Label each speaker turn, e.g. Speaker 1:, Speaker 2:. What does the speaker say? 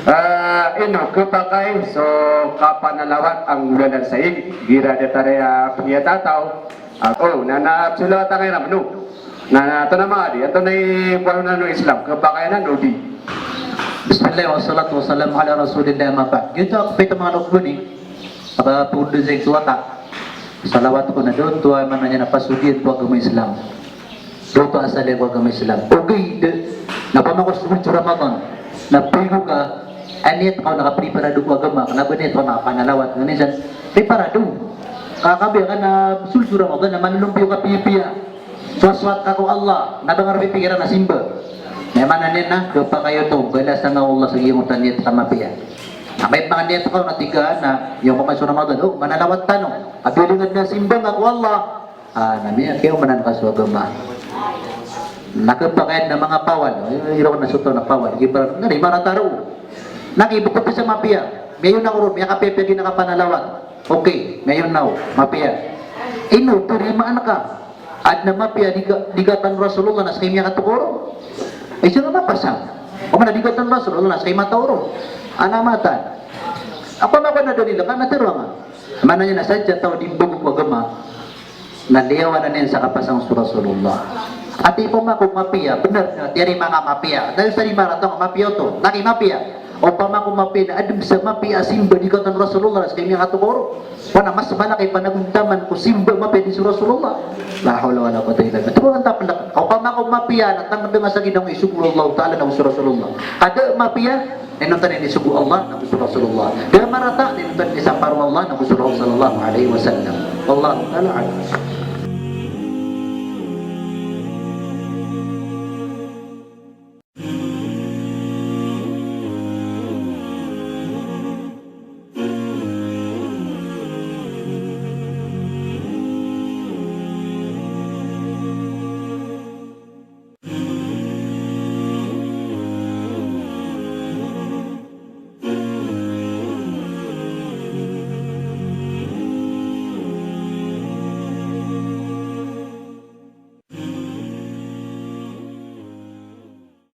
Speaker 1: Ino kepakai so kapanalawat ang ulan saig gira de tarea piyatataw. Oh, nana sula tangay na menu. Nana tanama di ato nay puano no Islam kepakai na nodi.
Speaker 2: Bismillah wassalatu wassalamu ala rasulillah ma ba'd. Gitu ako pito mga nukbo ni apa pundo sa suwata. Salawat ko na doon tuwa man niya napasudian po agama Islam. Doon to asali po agama Islam. Okay, napamakos mo sa Ramadan. Napigo ka anit kau nakapreparado ko agama kenapa nit kau nakapanalawat nganisan preparado kakabi ka na sulsura mo na manlumpiyo ka pipiya swaswat ka ko Allah nabangar pipikiran na simba may mananin na dopa kayo to galas na Allah sa iyong tanit sa mapiya may mga nit kau natigaan na yung mga Ramadan oh manalawat tanong abilingad na simba nga ko Allah namiya kayo manan ka sa agama nakapakain na mga pawal iro na suto na pawal ibarat nga di marataro nakibukod ko sa mapia. Ngayon na uro, may kapepe ginakapanalawat. Okay, ngayon na mapia. Ino, turimaan ka. At na mapia, digatan Rasulullah na sa kanya katukuro. Ay siya nga mapasang. O man, digatan Rasulullah na sa kanya maturo. Anamatan. Ako na nila, ka natiro nga. Mana niya nasadya tao di bugog agama. Naliyawan na niya sa kapasang Rasulullah. At ipo kung mapia, benar na, tiyari mga mapia. Dahil sa lima ratong mapia to, naki mapia. O pamaku mapi na adem sa mapi asimba di katan Rasulullah sa kanya katukoro wana mas malaki panaguntaman ko simba mapi di Rasulullah la hawla wala quwwata illa billah tuwan ta pala o pamaku mapi na tangad nga sa ginang isugo Allah taala na Rasulullah ada mapi ninuntan ni sugo Allah na Rasulullah da marata ninuntan ni sa parwa Allah na Rasulullah sallallahu alaihi wasallam wallahu taala